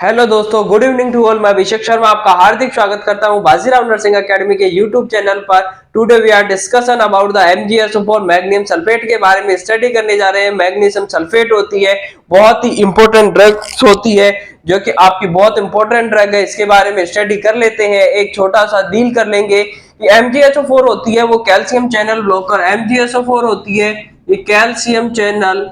Hello दोस्तों, good evening to all. मैं अभिषेक शर्मा आपका हार्दिक स्वागत करता हूं बाजीराव नर्सिंग एकेडमी के यूट्यूब चैनल पर। Today we are discussion about the MgSO4 magnesium sulphate के बारे में स्टडी करने जा रहे हैं। मैग्नीशियम सल्फेट होती है, बहुत ही इंपॉर्टेंट ड्रग्स होती है, जो कि आपकी बहुत इंपॉर्टेंट ड्रग है। इसके बारे में स्टडी कर लेते हैं, एक छोटा सा डील कर लेंगे कि MgSO4 होती है वो कैल्शियम चैनल ब्लॉकर। MgSO4 होती है ये कैल्शियम चैनल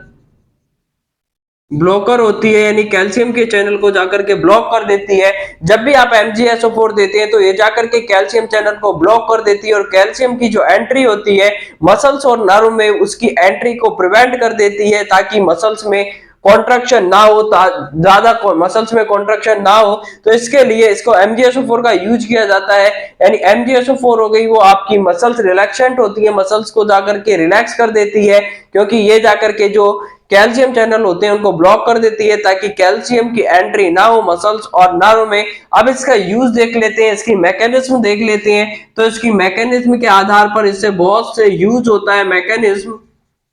ब्लॉकर होती है, यानी कैल्शियम के चैनल को जाकर के ब्लॉक कर देती है। जब भी आप MgSO4 देते हैं तो ये जाकर के कैल्शियम चैनल को ब्लॉक कर देती है, और कैल्शियम की जो एंट्री होती है मसल्स और नर्व में, उसकी एंट्री को प्रिवेंट कर देती है, ताकि मसल्स में कॉन्ट्रैक्शन ना हो, ज्यादा मसल्स में कॉन्ट्रैक्शन ना हो। तो इसके लिए इसको MgSO4 का यूज किया जाता है। यानी MgSO4 हो गई वो आपकी मसल्स रिलैक्सेंट होती है, मसल्स को जाकर के रिलैक्स कर देती है, क्योंकि ये जाकर के जो कैल्शियम चैनल होते हैं उनको ब्लॉक कर देती है, ताकि कैल्शियम की एंट्री ना हो मसल्स और नर्व में। अब इसका यूज देख लेते हैं, इसकी मैकेनिज्म देख लेते हैं। तो इसकी मैकेनिज्म के आधार पर इससे बहुत से यूज होता है। मैकेनिज्म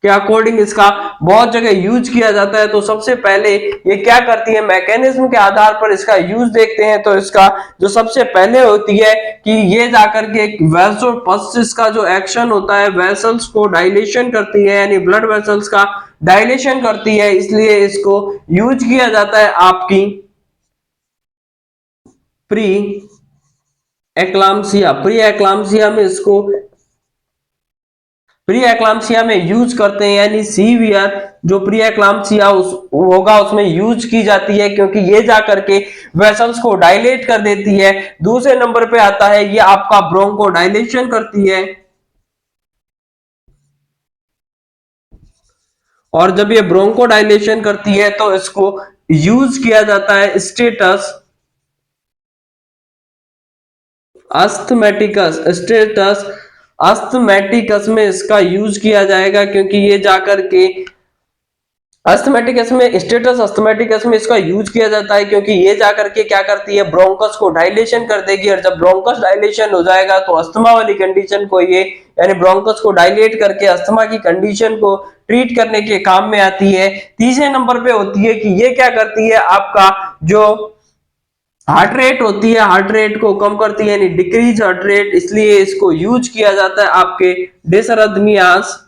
के अकॉर्डिंग इसका बहुत जगह यूज किया जाता है। तो सबसे पहले ये क्या करती है, मैकेनिज्म के आधार पर इसका यूज देखते हैं। तो इसका जो सबसे पहले होती है कि ये जाकर के वेसोपस्सिस का जो एक्शन होता है, वेसल्स को डायलेशन करती है, यानी ब्लड वेसल्स का डायलेशन करती है, इसलिए इसको यूज किया जाता है आपकी प्री एक्लाम्सिया। प्री एक्लाम्सिया में इसको प्री एक्लाम्सिया में यूज करते हैं, यानी सीवियर जो प्री एक्लाम्सिया होगा उसमें यूज की जाती है, क्योंकि ये जाकर के वेसल्स को डायलेट कर देती है। दूसरे नंबर पे आता है ये आपका ब्रोंको डायलेशन करती है, और जब ये ब्रोंको डायलेशन करती है तो इसको यूज किया जाता है स्टेटस अस्थमैटिकस में इसका यूज किया जाएगा, क्योंकि ये जाकर के अस्थमैटिकस में स्टेटस अस्थमैटिकस में इसका यूज किया जाता है, क्योंकि ये जाकर के क्या करती है, ब्रोंकस को डायलेशन कर देगी, और जब ब्रोंकस डायलेशन हो जाएगा तो अस्थमा वाली कंडीशन को ये, यानी ब्रोंकस को डायलेट करके अस्थमा की कंडीशन को ट्रीट करने के काम में आती है। तीसरे नंबर पे होती है कि ये क्या करती है, आपका जो हार्ट रेट होती है, हार्ट रेट को कम करती है, यानी डिक्रीज हार्ट रेट, इसलिए इसको यूज किया जाता है आपके डिसरथमियास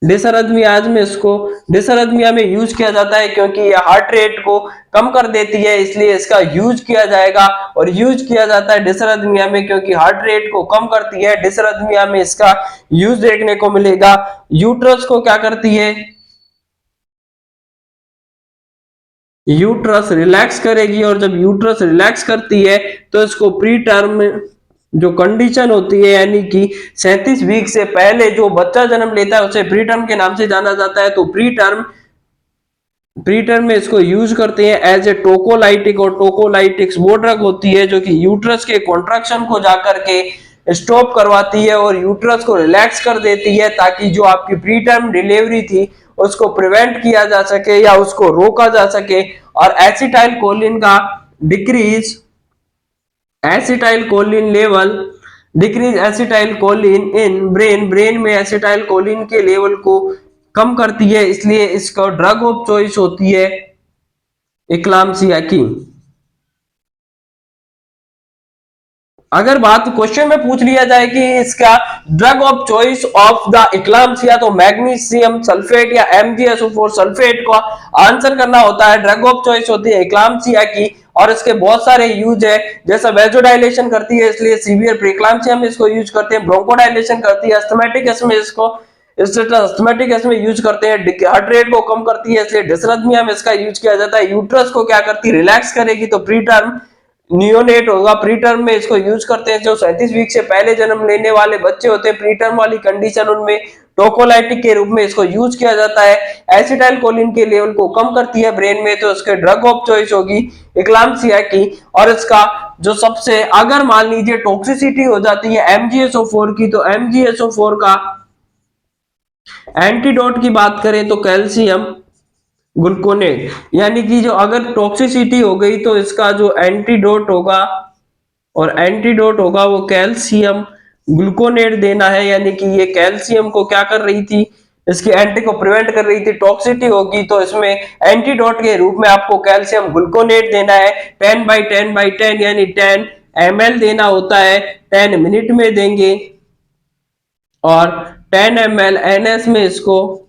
डिसरथमियाज में इसको डिसरथमिया में यूज किया जाता है, क्योंकि ये हार्ट रेट को कम कर देती है, इसलिए इसका यूज किया जाएगा। और यूज किया जाता है डिसरथमिया में, क्योंकि हार्ट रेट को कम करती है। डिसरथमिया में इसका यूज देखने को मिलेगा। यूट्रस को क्या करती है, यूट्रस रिलैक्स करेगी, और जब यूट्रस रिलैक्स करती है तो इसको प्री टर्म जो कंडीशन होती है, यानी कि 37 वीक से पहले जो बच्चा जन्म लेता है उसे प्री टर्म के नाम से जाना जाता है। तो प्री टर्म में इसको यूज करते हैं एज ए टोकोलाइटिक, और टोकोलाइटिक्स वो ड्रग होती है जो कि यूट्रस के कॉन्ट्रैक्शन को जाकर के स्टॉप करवाती है और यूट्रस को रिलैक्स कर देती है, ताकि जो आपकी प्री टर्म डिलीवरी थी उसको प्रिवेंट किया जा सके या उसको रोका जा सके। और एसिटाइल कोलिन का decrease acetyl choline level decrease acetyl choline in brain में एसिटाइल कोलिन के लेवल को कम करती है, इसलिए इसका ड्रग ऑफ चॉइस होती है इक्लाम्सिया की। अगर बात क्वेश्चन में पूछ लिया जाए कि इसका drug of choice of the eclampsia, तो मैग्नीशियम सल्फेट या MgSO4 सल्फेट को आंसर करना होता है। ड्रग ऑफ चॉइस होती है इक्लाम्सिया की, और इसके बहुत सारे यूज है, जैसा वेजोडाइलेशन करती है इसलिए सीवियर प्रीक्लाम्सिया में इसको यूज करते हैं, ब्रोंकोडाइलेशन करती है अस्थमैटिक में इसको अस्थमैटिक में यूज करते हैं, हार्ट रेट को कम करती है इसलिए डिसरथमिया में इसका यूज किया जाता है, यूट्रस को क्या करती है, रिलैक्स करेगी, तो प्री टर्म नियोनेट होगा, प्री टर्म में इसको यूज करते हैं। जो 37 वीक से पहले जन्म लेने वाले बच्चे होते हैं प्री टर्म वाली कंडीशन, उनमें टोकोलाइटिक के रूप में इसको यूज किया जाता है। एसिटाइल कोलिन के लेवल को कम करती है ब्रेन में, तो इसके ड्रग ऑफ चॉइस होगी इक्लाम्सिया की। और इसका जो सबसे, अगर मान लीजिए टॉक्सिसिटी हो जाती है MgSO4 की, तो MgSO4 का एंटीडोट की बात करें तो कैल्शियम ग्लूकोनेट, यानी कि जो अगर टॉक्सिसिटी हो गई तो इसका जो एंटीडोट होगा, और एंटीडोट होगा वो कैल्शियम ग्लूकोनेट देना है, यानी कि ये कैल्शियम को क्या कर रही थी, इसकी एंट्री को प्रिवेंट कर रही थी, टॉक्सिसिटी होगी तो इसमें एंटीडोट के रूप में आपको कैल्शियम ग्लूकोनेट देना है 10/10/10 यानी 10 ml देना होता है, 10 मिनट में देंगे और 10 ml NS में इसको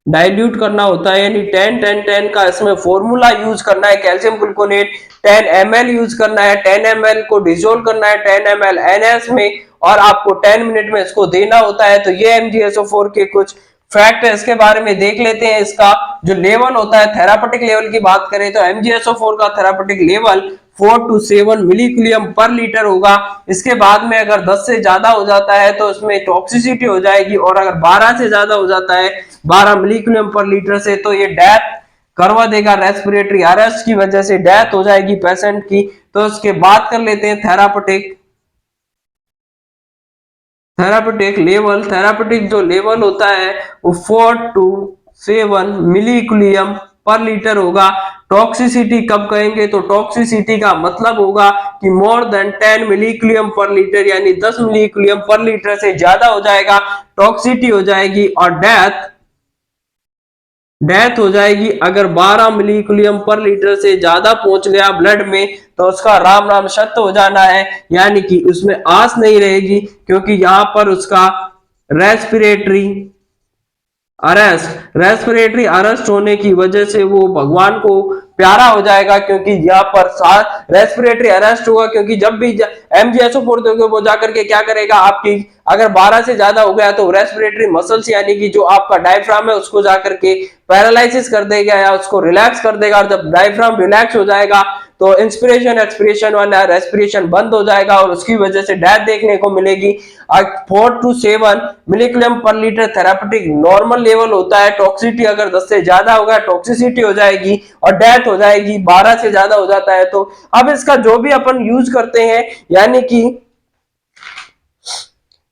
डाइल्यूट करना होता है, यानी 10-10-10 का इसमें फॉर्मूला यूज करना है। कैल्शियम ग्लूकोनेट 10 ml यूज करना है, 10 ml को डिसोल्व करना है 10 ml NS में और आपको 10 मिनट में इसको देना होता है। तो ये MgSO4 के कुछ फैक्ट है, इसके बारे में देख लेते हैं। इसका जो लेवल होता है, थेरापेटिक लेवल की बात करें तो MgSO4 का थेरापेटिक लेवल 4 to 7 मिलीकुलियम पर लीटर होगा। इसके बाद में अगर 10 से ज्यादा हो जाता है तो इसमें टॉक्सिसिटी हो जाएगी और अगर 12 से ज्यादा हो जाता है 12 मिलीकुलियम पर लीटर से तो ये डेथ करवा देगा, रेस्पिरेटरी अरेस्ट की वजह से डेथ हो जाएगी पेशेंट की। तो इसके बाद कर लेते हैं थेरापेटिक लेवल। थेरापेटिक जो लेवल होता है वो 4 to 7 मिलीकुलियम पर लीटर होगा। टॉक्सिसिटी कब कहेंगे तो टॉक्सिसिटी का मतलब होगा कि मोर देन 10 मिलीकुलियम पर लीटर, यानी 10 मिलीकुलियम पर लीटर से ज्यादा हो जाएगा, टॉक्सिसिटी हो जाएगी और डेथ हो जाएगी। अगर 12 मिलीकुलियम पर लीटर से ज्यादा पहुंच गया ब्लड में तो उसका राम राम सत्य हो जाना है, यानी कि उसमें आस नहीं रहेगी, क्योंकि यहां पर उसका रेस्पिरेटरी अरेस्ट होने की वजह से वो भगवान को प्यारा हो जाएगा, क्योंकि यहाँ पर रेस्पिरेटरी अरेस्ट होगा। क्योंकि जब भी MgSO4 दोगे वो जाकर के क्या करेगा, आपकी अगर 12 से ज्यादा हो गया तो रेस्पिरेटरी मसल्स यानी कि जो आपका डायफ्राम है उसको जाकर के पैरालाइसिस कर देगा या उसको रिलैक्स कर देगा, और जब डायफ्राम रिलैक्स हो जाएगा तो इंस्पिरेशन एक्सपिरेशन वाला रेस्पिरेशन बंद हो जाएगा और उसकी वजह से डेथ देखने को मिलेगी। 4 to 7 मिलीकुलियम पर लीटर थेरापेटिक नॉर्मल लेवल होता है। टॉक्सिसिटी अगर 10 से ज्यादा होगा टॉक्सिसिटी हो जाएगी और डेथ हो जाएगी, 12 से ज्यादा हो जाता है तो। अब इसका जो भी अपन यूज करते हैं यानी कि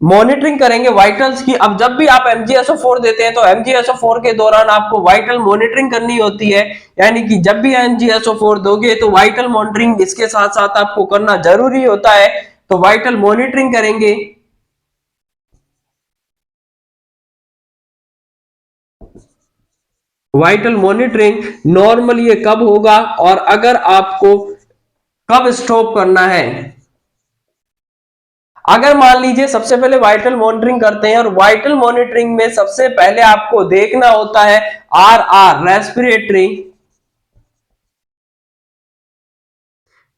मॉनिटरिंग करेंगे वाइटल्स की। अब जब भी आप MgSO4 देते हैं तो MgSO4 के दौरान आपको वाइटल मॉनिटरिंग करनी होती है, यानी कि जब भी MgSO4 दोगे तो वाइटल मॉनिटरिंग इसके साथ साथ आपको करना जरूरी होता है। तो वाइटल मॉनिटरिंग करेंगे। वाइटल मॉनिटरिंग नॉर्मल ये कब होगा और अगर आपको कब स्टॉप करना है। अगर मान लीजिए सबसे पहले वाइटल मॉनिटरिंग करते हैं और वाइटल मॉनिटरिंग में सबसे पहले आपको देखना होता है RR रेस्पिरेटरी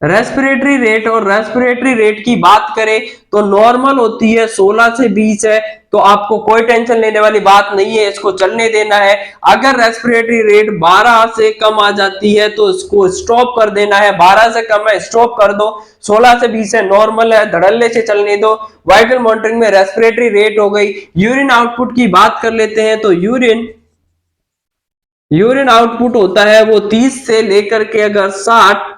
रेट। और रेस्पिरेटरी रेट की बात करें तो नॉर्मल होती है 16 से 20 है, तो आपको कोई टेंशन लेने वाली बात नहीं है, इसको चलने देना है। अगर रेस्पिरेटरी रेट 12 से कम आ जाती है तो इसको स्टॉप कर देना है, 12 से कम है स्टॉप कर दो, 16 से 20 है नॉर्मल है धड़ल्ले से चलने दो। वाइटल मॉनिटरिंग में रेस्पिरेटरी रेट हो गई। यूरिन आउटपुट की बात कर लेते हैं तो यूरिन आउटपुट होता है वो 30 से लेकर के अगर 60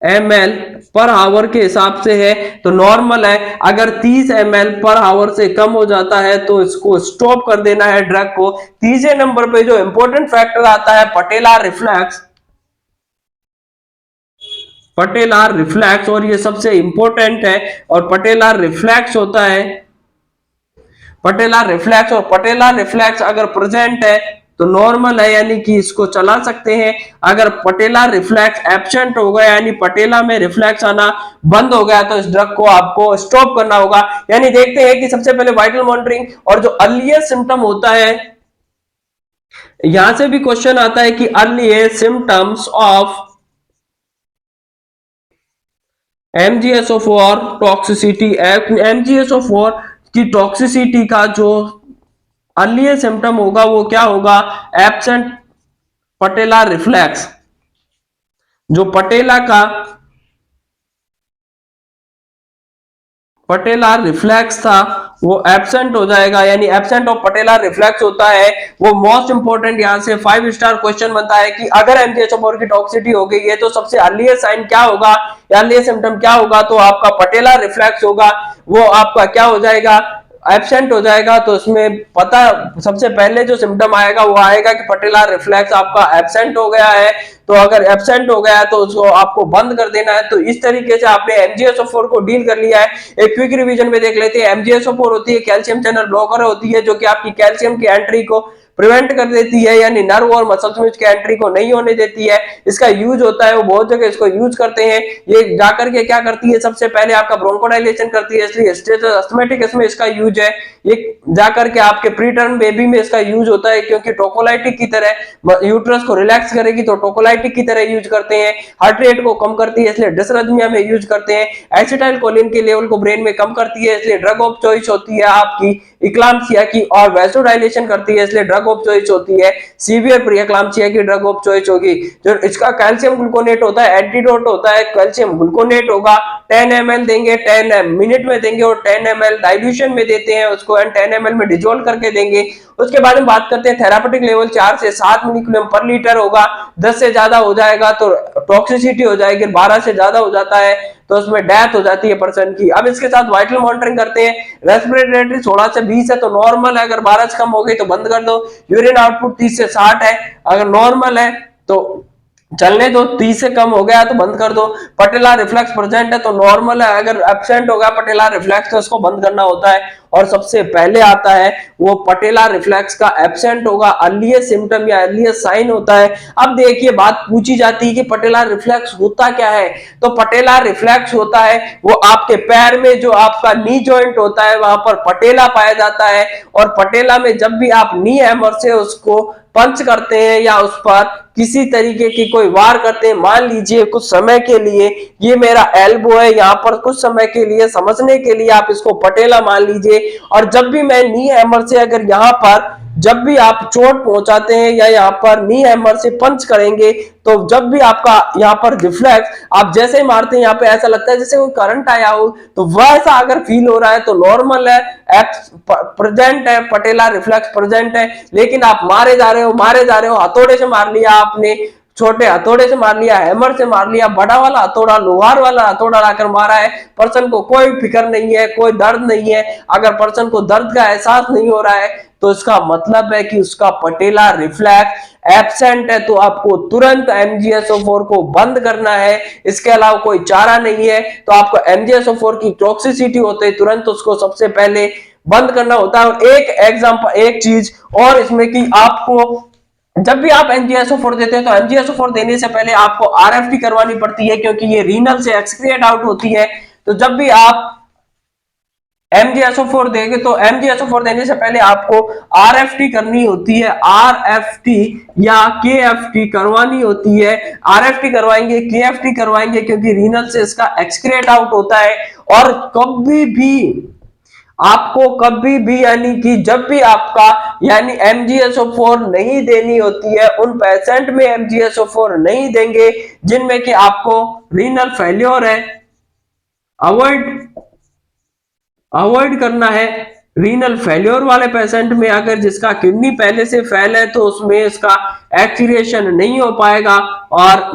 ml पर आवर के हिसाब से है तो नॉर्मल है। अगर 30 ml पर आवर से कम हो जाता है तो इसको स्टॉप कर देना है ड्रग को। तीसरे नंबर पे जो इंपॉर्टेंट फैक्टर आता है पटेलार रिफ्लैक्स, और ये सबसे इंपॉर्टेंट है। और पटेलार रिफ्लैक्स होता है, पटेलार रिफ्लैक्स अगर प्रेजेंट है तो नॉर्मल है, यानी कि इसको चला सकते हैं। अगर पटेलार रिफ्लैक्स एब्सेंट हो गया यानी पटेला में रिफ्लैक्स आना बंद हो गया तो इस ड्रग को आपको स्टॉप करना होगा। यानी देखते हैं कि सबसे पहले वाइटल मॉनिटरिंग और जो अर्लीस्ट सिम्टम होता है, यहां से भी क्वेश्चन आता है कि earliest symptoms of MgSO4 toxicity. MgSO4 की टॉक्सिसिटी का जो अर्लीस्ट सिम्टम होगा वो क्या होगा, एब्सेंट पटेलार रिफ्लैक्स। जो पटेलार रिफ्लैक्स था वो एब्सेंट हो जाएगा, यानी एब्सेंट ऑफ पटेलार रिफ्लैक्स होता है वो मोस्ट इंपोर्टेंट। यहां से 5 स्टार क्वेश्चन बनता है कि अगर MgSO4 की टॉक्सिसिटी हो गई है तो सबसे अर्लीस्ट साइन क्या होगा, अर्लीस्ट सिम्टम क्या होगा, तो आपका पटेलार रिफ्लैक्स होगा। वो आपका क्या हो जाएगा, एब्सेंट हो जाएगा तो इसमें पता सबसे पहले जो सिम्टम आएगा वो आएगा कि पटेलार रिफ्लेक्स आपका एब्सेंट हो गया है। तो अगर एब्सेंट हो गया है तो उसको आपको बंद कर देना है। तो इस तरीके से आपने MgSO4 को डील कर लिया है। एक क्विक रिवीजन में देख लेते हैं। MgSO4 होती है कैल्शियम चैनल ब्लॉकर होती है, जो कि आपकी कैल्शियम की एंट्री को प्रिवेंट कर देती है, यानी नर्व और मसल्स में इसके एंट्री को नहीं होने देती है। इसका यूज होता है, वो बहुत जगह इसको यूज करते हैं। ये जाकर के क्या करती है, सबसे पहले आपका ब्रोंकोडाइलेशन करती है, इसलिए स्टेटस अस्थमेटिक में इसका यूज है। ये जाकर के आपके प्रीटर्म बेबी में इसका यूज होता है, क्योंकि टोकोलाइटिक की तरह यूट्रस को रिलैक्स करेगी तो टोकोलाइटिक की तरह यूज करते हैं। हार्ट रेट को कम करती है, इसलिए डिसरिथमिया में यूज करते हैं। एसिटाइल कोलिन के लेवल को ब्रेन में कम करती है, इसलिए ड्रग ऑफ चॉइस होती है आपकी इक्लाम्सिया की। और वैसोडाइलेशन करती है, इसलिए ड्रग ऑफ चॉइस होती है सीवियर प्रीएक्लाम्सिया की ड्रग ऑफ चॉइस होगी। जो इसका कैल्शियम ग्लूकोनेट होता है, एंटीडोट होता है, कैल्शियम ग्लूकोनेट होगा। 10 ml देंगे, 10 मिनट में देंगे और 10 ml डाइल्यूशन में देते हैं उसको, एंड 10 ml में डिजोल्व करके देंगे। उसके बाद में बात करते हैं थेरापेटिक लेवल 4 से 7 मिलीग्राम पर लीटर होगा। 10 से ज्यादा हो जाएगा तो टॉक्सिसिटी हो जाएगी, 12 से ज्यादा हो जाता है तो उसमें डेथ हो जाती है पर्सन की। अब इसके साथ वाइटल मॉनिटरिंग करते हैं। रेस्पिरेटरी 16 से 20 है तो नॉर्मल है, अगर 12 से कम हो गई तो बंद कर दो। यूरिन आउटपुट 30 से 60 है, अगर नॉर्मल है तो चलने दो, 30 से कम हो गया तो बंद कर दो। पटेलार रिफ्लेक्स प्रेजेंट है तो नॉर्मल है, अगर एब्सेंट होगा पटेलार रिफ्लेक्स तो इसको बंद करना होता है। और सबसे पहले आता है वो पटेलार रिफ्लेक्स का एब्सेंट होगा, अर्लीस्ट सिम्टम या अर्लीस्ट साइन होता है। अब देखिए बात पूछी जाती है कि पटेलार रिफ्लेक्स होता क्या है, तो पटेलार रिफ्लेक्स होता है वो आपके पैर में जो आपका नी जॉइंट होता है वहां पर पटेला पाया जाता है। और पटेला में जब भी आप नी हैमर से उसको पंच करते हैं या उस पर किसी तरीके की कोई वार करते हैं, मान लीजिए कुछ समय के लिए ये मेरा एल्बो है, यहाँ पर कुछ समय के लिए समझने के लिए आप इसको पटेला मान लीजिए। और जब भी मैं नी हैमर से अगर यहाँ पर जब भी आप चोट पहुंचाते हैं या यहाँ पर नी हैमर से पंच करेंगे तो जब भी आपका यहाँ पर रिफ्लेक्स आप जैसे मारते हैं यहाँ पे ऐसा लगता है जैसे कोई करंट आया हो, तो वैसा अगर फील हो रहा है तो नॉर्मल है, प्रेजेंट है, पटेला रिफ्लेक्स प्रेजेंट है। लेकिन आप मारे जा रहे हो, हथौड़े से मार लिया आपने, छोटे हथौड़े से मार लिया, हैमर से मार लिया, बड़ा वाला हथौड़ा, लोहार वाला हथौड़ा लाकर मारा है, पर्सन को कोई फिक्र नहीं है, कोई दर्द नहीं है। अगर पर्सन को दर्द का एहसास नहीं हो रहा है तो इसका मतलब है कि उसका पटेला रिफ्लेक्स एब्सेंट है, तो आपको तुरंत MgSO4 को बंद करना है। इसके अलावा कोई चारा नहीं है। तो आपको MgSO4 की टॉक्सिसिटी होते है तुरंत उसको सबसे पहले बंद करना होता है। और एक एग्जांपल, एक चीज और इसमें कि आपको जब भी आप MgSO4 देते हैं तो MgSO4 देने से पहले आपको RFT करवानी पड़ती है, क्योंकि ये रीनल से एक्सक्रिएट आउट होती है। तो जब भी आप MgSO4 देंगे तो MgSO4 देने से पहले आपको RFT करनी होती है, RFT या KFT करवानी होती है। RFT करवाएंगे, KFT करवाएंगे, क्योंकि रीनल से इसका एक्सक्रिएट आउट होता है। और कभी भी यानी कि जब भी आपका यानी MgSO4 नहीं देनी होती है, उन पेशेंट में MgSO4 नहीं देंगे जिनमें कि आपको रीनल फेल्योर है, अवॉइड करना है। रीनल फेल्योर वाले पेशेंट में अगर जिसका किडनी पहले से फेल है तो उसमें इसका एक्सक्रिएशन नहीं हो पाएगा। और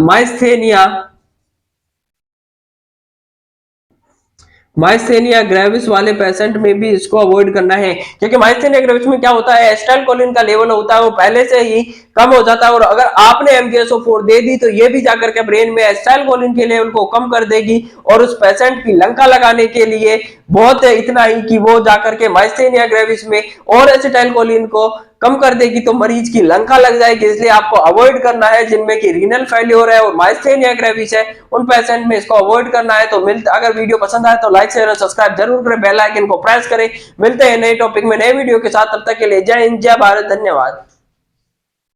माइस्थेनिया ग्रेविस वाले पेशेंट में भी इसको अवॉइड करना है, क्योंकि माइस्थेनिया ग्रेविस में क्या होता है, एसिटाइलकोलिन का लेवल होता है वो पहले से ही कम हो जाता है। और अगर आपने MgSO4 दे दी तो ये भी जाकर के ब्रेन में एसिटाइलकोलिन के लेवल को कम कर देगी और उस पेशेंट की लंका लगाने के लिए बहुत है इतना ही कि वो जाकर के माइस्थेनिया ग्रेविस में और एसिटाइलकोलिन को कम कर देगी तो मरीज की लंका लग जाएगी। इसलिए आपको अवॉइड करना है जिनमें कि रीनल फेल्योर है और माइस्थेनिया ग्रेविस है, उन पेशेंट में इसको अवॉइड करना है। तो अगर वीडियो पसंद आए तो लाइक शेयर और सब्सक्राइब जरूर करें, बेल आइकन को प्रेस करें। मिलते हैं नए टॉपिक में नए वीडियो के साथ, तब तक के लिए जय हिंद, जय भारत, धन्यवाद।